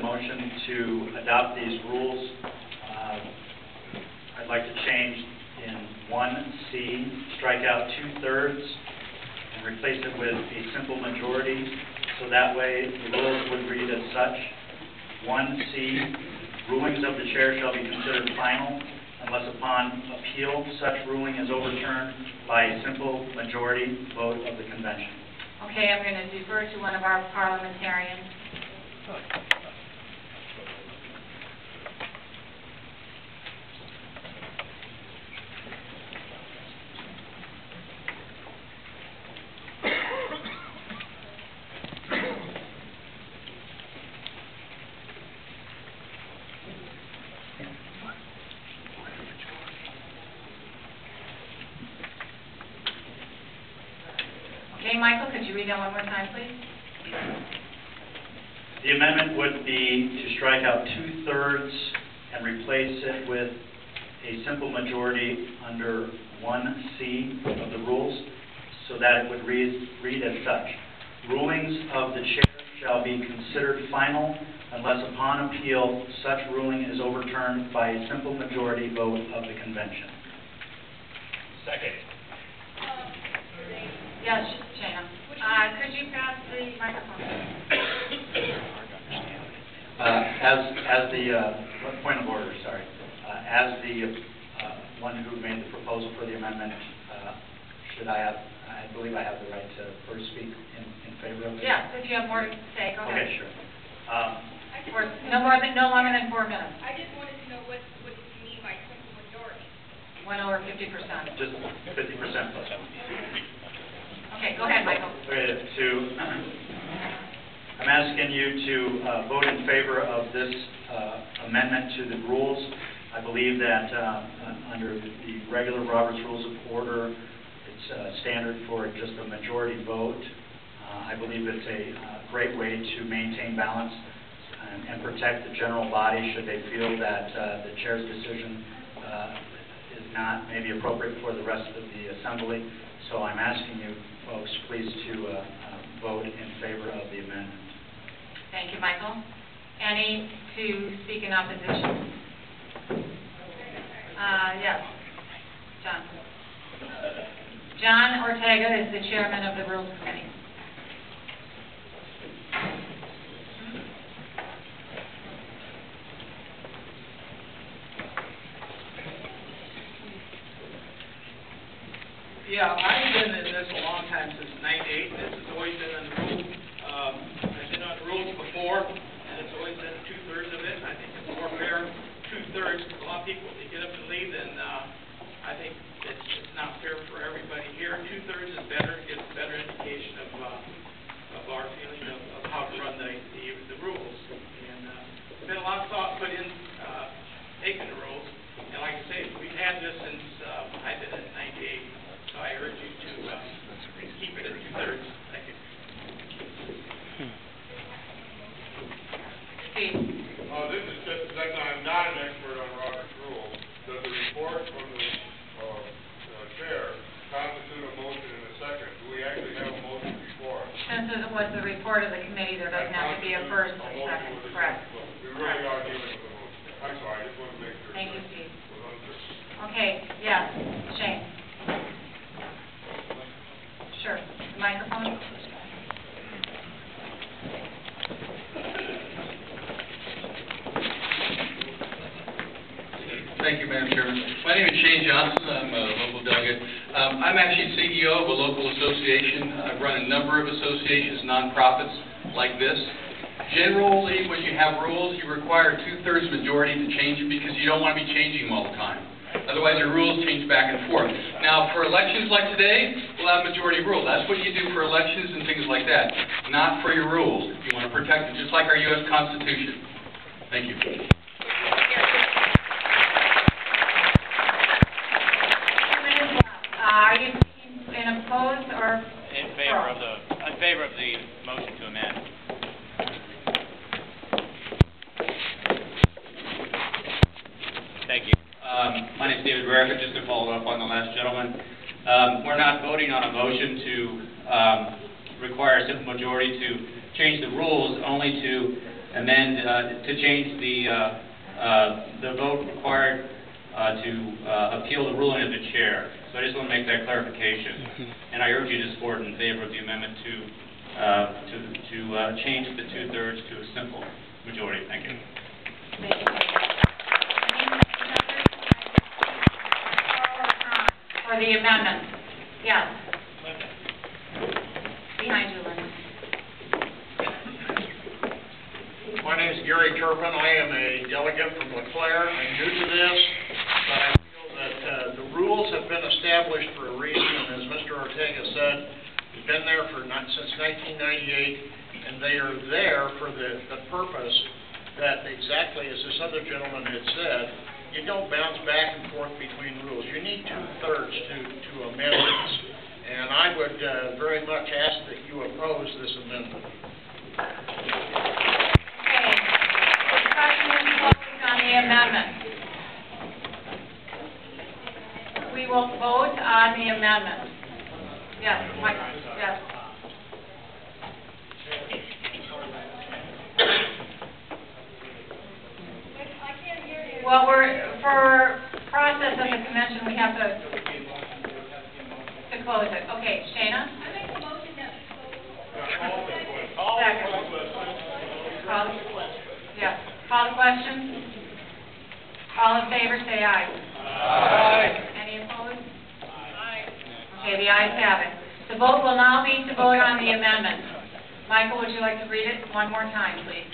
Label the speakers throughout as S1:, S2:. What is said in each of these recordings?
S1: motion to adopt these rules. I'd like to change in 1C, strike out 2/3 and replace it with a simple majority. So that way the rules would read as such. 1C, rulings of the chair shall be considered final unless upon appeal such ruling is overturned by a simple majority vote of the convention.
S2: Okay, I'm going to defer to one of our parliamentarians. Okay, Michael, could you read that one more time, please?
S1: The amendment would be to strike out 2/3 and replace it with a simple majority under 1C of the rules, so that it would read as such. Rulings of the chair shall be considered final unless upon appeal such ruling is overturned by a simple majority vote of the convention.
S3: Second.
S2: Yes, Shana. Could you pass the microphone?
S1: As the point of order, sorry. As the one who made the proposal for the amendment, should I have? I believe I have the right to first speak in favor of it.
S2: Yes, if you have more to say, go ahead.
S1: Okay, sure.
S2: For no longer than 4 minutes.
S4: I just wanted to know what you mean by simple majority.
S2: 1 over 50%.
S1: Just 50% plus one.
S2: Okay, go ahead, Michael.
S1: I'm asking you to vote in favor of this amendment to the rules. I believe that under the regular Robert's Rules of Order, it's standard for just a majority vote. I believe it's a great way to maintain balance and protect the general body should they feel that the chair's decision is not maybe appropriate for the rest of the assembly. So I'm asking you folks please to vote in favor of the amendment.
S2: Thank you, Michael. Any to speak in opposition? Yes. John. John Ortega is the chairman of the Rules Committee.
S5: Yeah, I've been in this a long time, since '98. This has always been on the rules. I've been on the rules before, and it's always been 2/3 of it. I think it's more fair, 2/3. A lot of people, if they get up and leave, then I think it's not fair for everybody here. 2/3 is better, gives a better indication of our feeling of how to run the rules. And there's been a lot of thought put in making the rules. And like I say, we've had this since I did it in '98. So I urge you to keep it at 2/3. Thank you.
S2: Steve.
S6: This is just that I'm not an expert on Robert's Rules. Does the report from the chair constitute a motion in a second? Do we actually have a motion before us?
S2: Since it was the report of the committee, there doesn't have to be a first or second. Correct.
S6: We really are dealing with a motion. I'm sorry, I just want to make sure.
S2: Thank you, Steve.
S6: Was unclear.
S2: Okay, yes, Shane. Sure. Microphone.
S7: Thank you, Madam Chairman. My name is Shane Johnson. I'm a local delegate. I'm actually CEO of a local association. I've run a number of associations, nonprofits like this. Generally, when you have rules, you require 2/3 majority to change it because you don't want to be changing them all the time. Otherwise, your rules change back and forth. Now, for elections like today, we'll have majority rule. That's what you do for elections and things like that, not for your rules. You want to protect them, just like our U.S. Constitution. Thank you.
S2: Are you speaking in opposed or
S3: In favor of the motion to amend. Thank you. My name is David Rarica, just to follow up on the last gentleman. We're not voting on a motion to require a simple majority to change the rules, only to amend, to change the vote required to appeal the ruling of the chair. So I just want to make that clarification. And I urge you to support in favor of the amendment to change the 2/3 to a simple majority. Thank you.
S2: Thank you. For the amendment? Yes. Behind you, Linda.
S8: My name is Gary Turpin. I am a delegate from LeClaire. I'm new to this, but I feel that the rules have been established for a reason, and as Mr. Ortega said, we've been there since 1998, and they are there for the purpose that, exactly as this other gentleman had said, you don't bounce back and forth between rules. You need 2/3 to amend this, and I would very much ask that you oppose this amendment.
S2: On the amendment. We will vote on the amendment. Yes, Mike, yes. Well, for process of the convention, we have to close it. Okay, Shana?
S4: I make a motion that
S2: Second. Yes. Call the question. All in favor, say aye.
S5: Aye.
S2: Any opposed? Aye. Okay, the ayes have it. The vote will now be to vote on the amendment. Michael, would you like to read it one more time, please?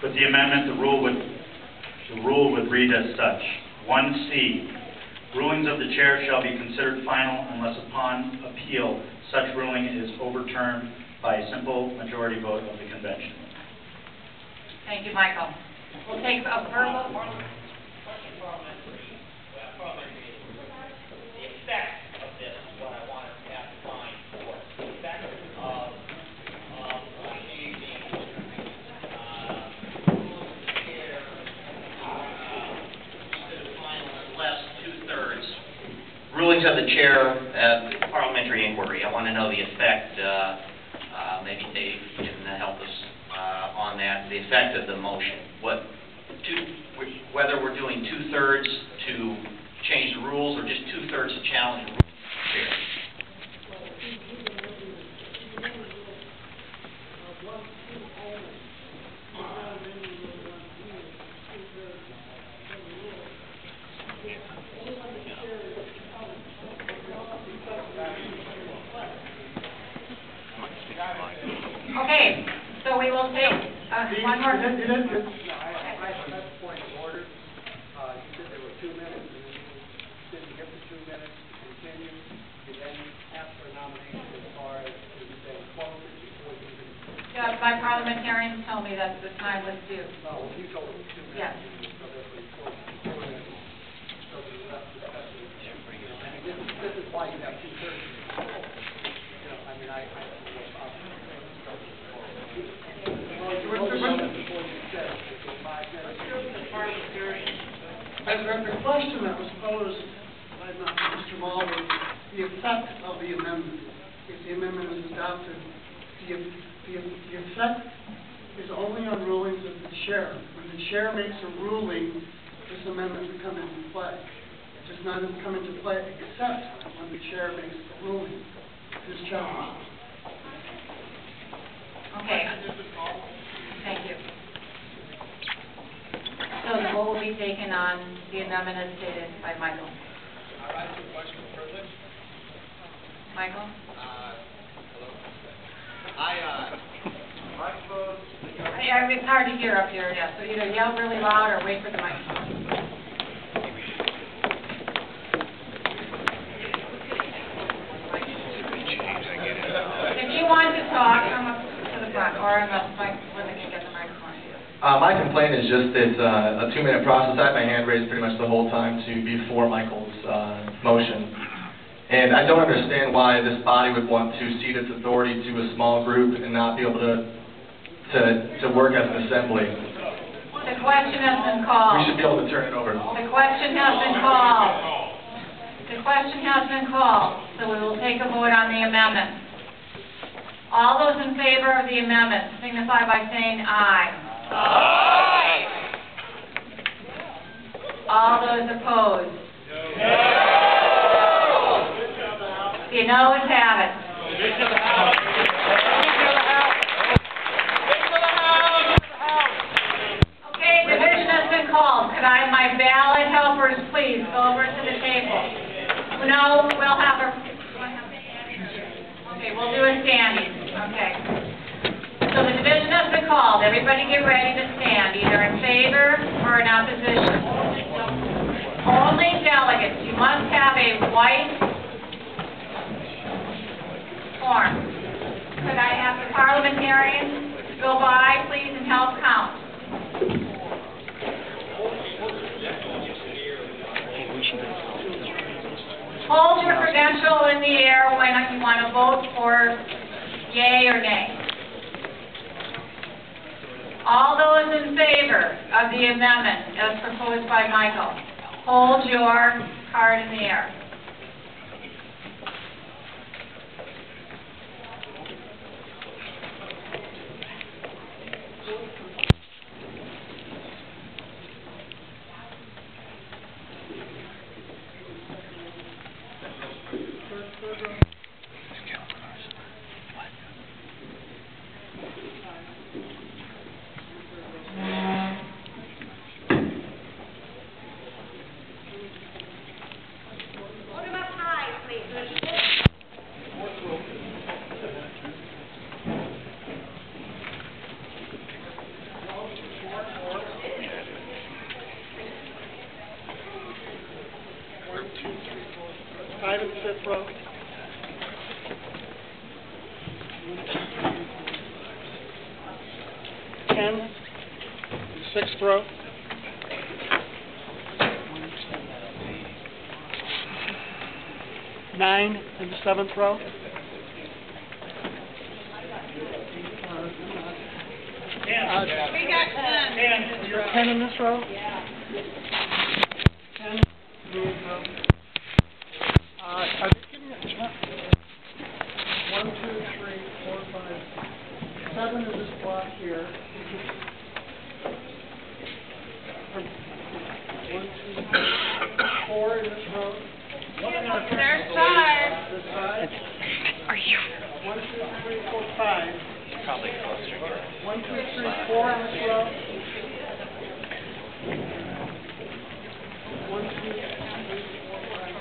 S1: With the amendment, the rule would read as such. 1C. Rulings of the chair shall be considered final unless upon appeal such ruling is overturned by a simple majority vote of the convention.
S2: Thank you, Michael. We'll take a verbal.
S9: The effect of this is what I wanted to have defined for. The effect of changing rules of the chair to the final unless 2/3. Rulings of the chair, parliamentary inquiry. I want to know the effect. Maybe Dave can help us on that. The effect of the motion. Whether we're doing 2/3 to change the rules or just 2/3 to challenge the rules of the chair.
S2: Okay, so we will take one more.
S10: I have a point of order. You said there were 2 minutes, and then you didn't get the 2 minutes to continue, and then ask for a nomination as far as to say close it before you even...
S2: Yeah, my parliamentarians told me that the time was due.
S10: No, you told me 2 minutes.
S2: Yes.
S10: So therefore you closed it before then. So there's less discussion. I mean, this is why you have 2/3. I mean, I the question that was posed by Mr. Mulder, the effect of the amendment. If the amendment is adopted, the effect is only on rulings of the chair. When the chair makes a ruling, this amendment would come into play. It does not come into play except when the chair makes a ruling. It is challenged.
S2: Okay. Thank you. So the vote will be taken on the amendment as stated by Michael.
S5: All right, so question privilege.
S2: Michael? It's hard to hear up here, yeah, so either yell really loud or wait for the microphone. If you want to talk, come up to the front, or unless Linda can get the microphone to you.
S11: My complaint is just it's a 2-minute process. I had my hand raised pretty much the whole time to be for Michael's motion. And I don't understand why this body would want to cede its authority to a small group and not be able to work as an assembly.
S2: The question has been called.
S11: We should be able to turn it over.
S2: The question has been called. The question has been called, so we will take a vote on the amendment. All those in favor of the amendment signify by saying aye. Aye. All those opposed? No. The noes have it. Okay, division has been called. Could I have my ballot helpers please go over to the table? No, we'll have a... Okay, we'll do a standing. Okay. So the division has been called. Everybody get ready to stand, either in favor or in opposition. Only delegates. You must have a white form. Could I have the parliamentarians go by, please, and help count? Hold your credential in the air when you want to vote for yay or nay. All those in favor of the amendment as proposed by Michael, hold your card in the air.
S10: Five in the fifth row. Ten in the sixth row. Nine in the seventh row.
S4: We got 10.
S10: You're 10 in this row? 10 in the eighth row. Are they giving it 1, 2, 3, 4, 5, 7 in this block here. 1, 2, 4 in this row.
S4: There's 5.
S10: This side. Are you? 1, 2, 3, 4, 5.
S3: Probably closer.
S10: 1, 2, 3, 4 in this row. 1, 2, 3, 4, 5.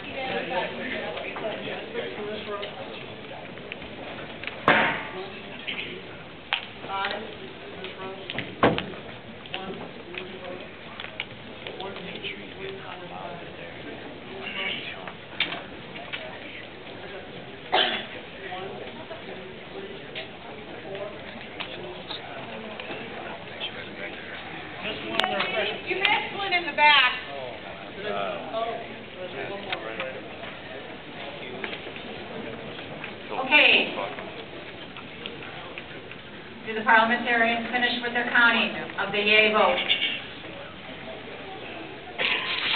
S10: 6 in this row. 5 in this row. 1 in this row. 1, 2, 3, 4, 5. 6.
S4: You missed one in the back.
S2: Okay. Do the parliamentarians finish with their counting of the yea vote?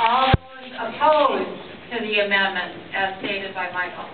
S2: All those opposed to the amendment as stated by Michael?